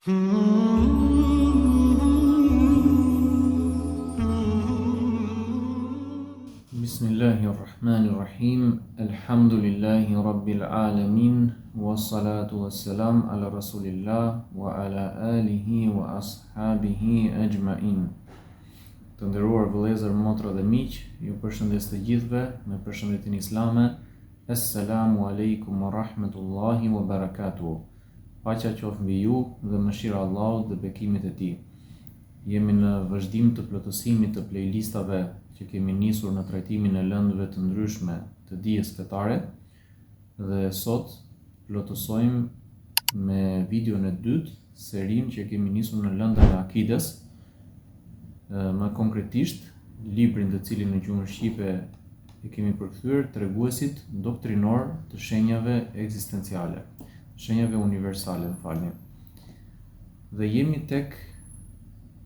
Bismillahirrahmanirrahim. Alhamdulillahi rabbil alamin. Wassalatu wassalam ala rasulillah wa ala alihi wa ashabihi ajma'in. Të nderuar vëllezër, motra dhe miq, ju përshëndes të gjithëve me përshëndetjen islame. Assalamu alaikum wa rahmatullahi wa barakatuh. Paqja qoftë mbi ju dhe mëshira e Allahut dhe bekimet e tij. Jemi në vazhdim të plotësimit të playlistave që kemi nisur në trajtimin e lëndëve të ndryshme të dijes fetare dhe sot plotësojmë me videon e dytë serinë që kemi nisur në lëndën e akides, më konkretisht librin të cilin në gjuhën shqipe e kemi përkthyer Treguesit doktrinor të shenjave ekzistenciale, shenjave universale, Dhe jemi tek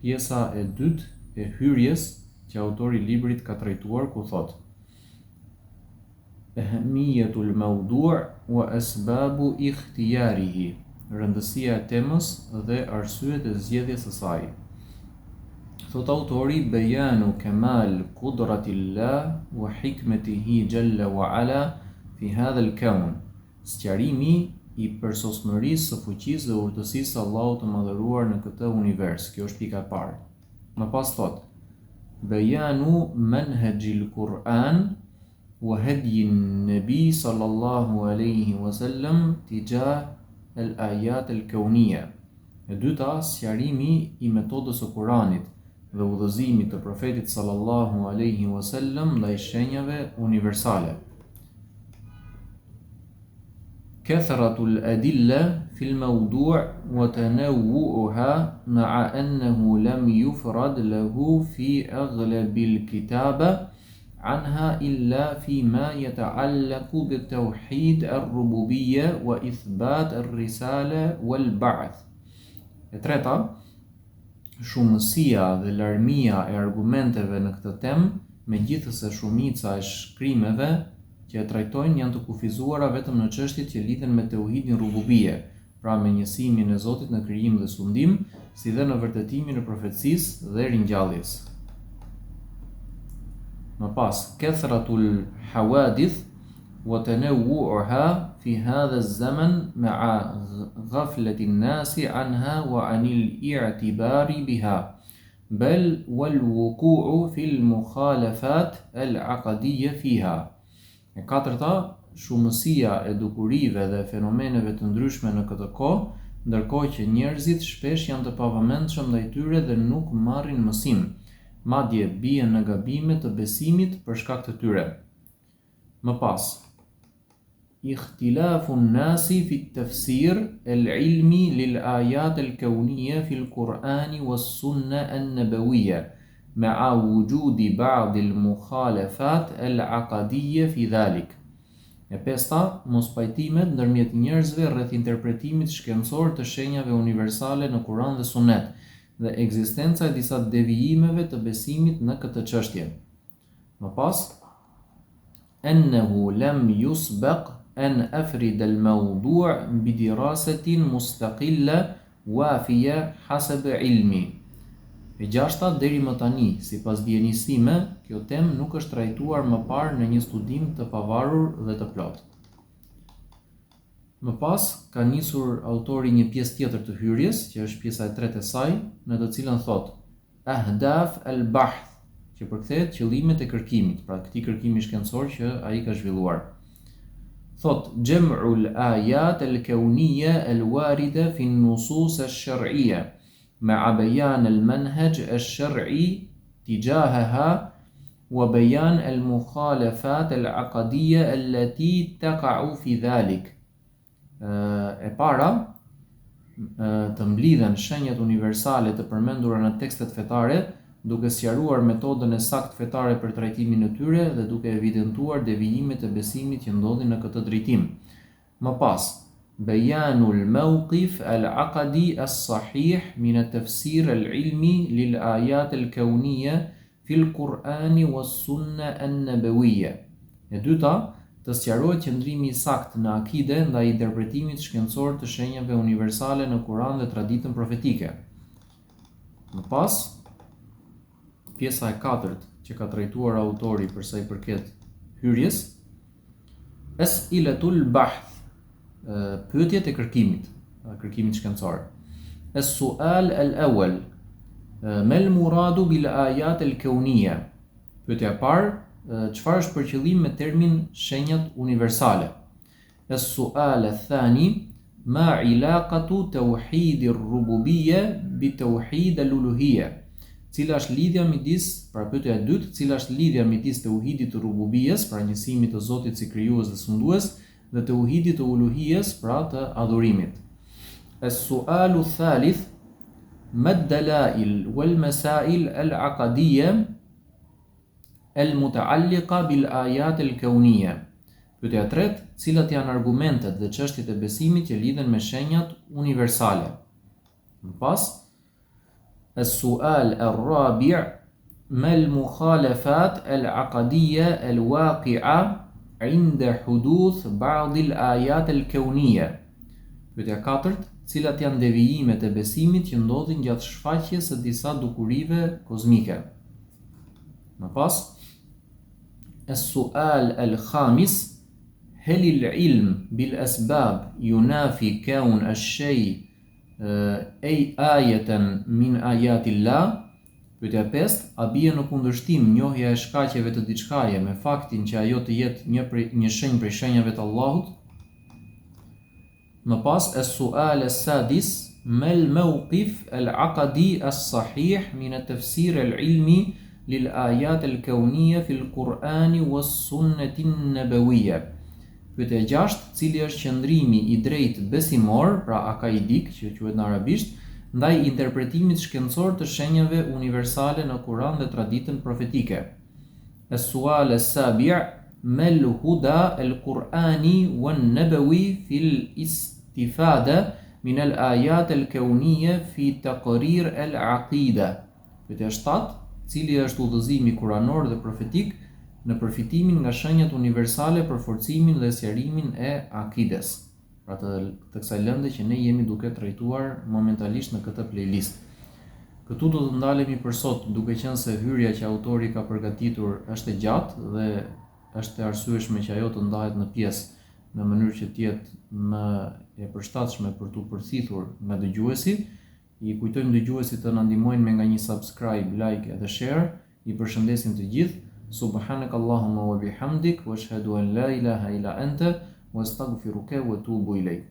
pjesa e dytë e hyrjes që autori i librit ka trajtuar, ku thot: Ahamiyatul mawdu' wa asbabu ikhtiyarihi, rëndësia e temës dhe arsyet e zgjedhjes së saj. Thot autori: Bayanu kamal qudratillah wa hikmatihi jalla wa ala fi hadha al-kawn, sqarimi i përsosmërisë së fuqisë dhe urtësisë së Allahut të madhëruar në këtë univers. Kjo është pika e parë. Më pas thot: Bayanu manhajil Qur'an wa hadyin Nabi sallallahu alaihi wasallam tijah al-ayat al-kawniyya. E dyta, sqarimi i metodës së Kuranit dhe udhëzimit të profetit sallallahu alaihi wasallam ndaj shenjave universale. Kathratul adilla fil mawdu' wa tanawwu'uha ma'a annahu lam yufrad lahu fi aghlabil kitaba anha illa fi ma yata'allaqu bit tawhid ar-rububiyyah wa ithbat ar-risala wal ba'th. E treta, shumësia dhe larmia e argumenteve në këtë temë, megjithëse shumica e shkrimeve që e trajtojnë janë të kufizuara vetëm në çështjet që lidhen me tauhidin rububie, pra me njësimin e Zotit në krijim dhe sundim, si dhe në vërtetimin e profecisë dhe ringjalljes. Më pas, kathratul hawadith wa tanawwu'uha fi hadha az-zaman ma'a ghaflati an-nasi anha wa 'anil i'tibari biha, bal wal wuqu'u fil mukhalafat al-'aqdiyya fiha. E katërta, shumësia e dukurive dhe fenomeneve të ndryshme në këtë kohë, ndërkohë që njerëzit shpesh janë të pavëmendshëm ndaj tyre dhe nuk marrin mësim, madje bien në gabime të besimit për shkak të tyre. Më pas, ikhtilafu an-nasi fi at-tafsir al-'ilmi lil-ayat al-kawniyya fi al-Qur'ani was-sunnah an-nabawiyya, ma'a wujudi ba'd al-mukhalafat al-'aqdiyya fi dhalik. E pesta, mos pajtimet ndërmjet njerëzve rreth interpretimit shkencor të shenjave universale në Kur'an dhe Sunet dhe ekzistenca e disa devijimeve të besimit në këtë çështje. Më pas, annahu lam yusbaq an afrida al-mawdu' bi dirasatin mustaqilla wafiya hasab ilmi. E gjashta, deri më tani, sipas dijenisë time, kjo temë nuk është trajtuar më parë në një studim të pavarur dhe të plotë. Më pas, ka nisur autori një pjesë tjetër të hyrjes, që është pjesa e tretë e saj, në të cilën thot: Ahdaf al-bahth, që përkthehet qëllimet e kërkimit, pra këtij kërkimi shkencor që ai ka zhvilluar. Thot: Jam'ul ayat al-kawniyya al-warida fi an-nusus ash-shar'iyya مع بيان المنهج الشرعي تجاهها وبيان المخالفات العقدية التي تقع في ذلك. E para, të mblidhen shenjat universale të përmendura në tekstet fetare, duke sqaruar metodën e saktë fetare për trajtimin e tyre dhe duke evidentuar devijimet e besimit që ndodhin në këtë drejtim. Më pas, بيان الموقف العقدي الصحيح من التفسير العلمي للآيات الكونية في القرآن والسنة النبوية. E dyta, të sqarohet qëndrimi i saktë në akide ndaj interpretimit shkencor të shenjave universale në Kur'an dhe traditën profetike. Më pas, pjesa e 4 që ka trajtuar autori për sa i përket hyrjes, As'ilatul Bahth, pyetjet e kërkimit shkencor. As-su'al al-awwal, mal muradu bil ayat al-kawniyya. Pyetja e parë, çfarë është për qëllim me termin shenjat universale? As-su'al al-thani, ma ilaqatu tauhid ar-rububiyya bi tauhid al-uluhiyya. Cila është lidhja midis, pra pyetja e dytë, cila është lidhja midis tauhidit të rububiyes, pra njësimit të Zotit si krijues dhe sundues, dhe tauhidit të uluhiyes, pra të adhurimit. As-su'alu thalith, ma ad-dalail wal masail al-aqadiyya al-muta'alliqa bil ayat al-kawniyya. Pyetja e tretë, cilat janë argumentet dhe çështjet e besimit që lidhen me shenjat universale. Më pas, السؤال الرابع ما المخالفات العقدية الواقعة عند حدوث بعض الآيات الكونية. Pyetja 4, cilat janë devijimet e besimit që ndodhin gjatë shfaqjes së disa dukurive kozmike. Më pas, السؤال الخامس هل العلم بالأسباب ينافي كون الشيء ayatan min ayatillah. Pyetja 5, a bie në kundërshtim njohja e shkaqeve të diçkaje me faktin që ajo të jetë një shenjë prej shenjave të Allahut? Më pas, as-su'al as-sadis, ma al-mawqif al-aqdi as-sahih min at-tafsir al-ilmi lil ayat al-kawniyya fi al-Qur'ani was-sunnati an-nabawiyya. Pyetja e 6, cili është qëndrimi i drejtë besimor, pra akaidik, që quhet në arabisht, ndaj interpretimit shkencor të shenjave universale në Kur'an dhe traditën profetike. As-su'al as-sabi', ma al-huda al-Qur'ani wan-nabawi fi al-istifada min al-ayat al-kawniyya fi taqrir al-aqida. Pyetja 7, cili është udhëzimi kuranor dhe profetik në përfitimin nga shenjat universale për forcimin dhe sqarimin e akides. Pra të kësaj lënde që ne jemi duke trajtuar momentalisht në këtë playlist. Këtu do të ndalemi për sot, duke qenë se hyrja që autori ka përgatitur është e gjatë dhe është e arsyeshme që ajo të ndahet në pjesë në mënyrë që të jetë më e përshtatshme për tu përcithur nga dëgjuesi. I kujtojmë dëgjuesit të na ndihmojnë me nga një subscribe, like edhe share. I përshëndesim të gjithë. سبحانك اللهم وبحمدك واشهد ان لا اله الا انت واستغفرك واتوب اليك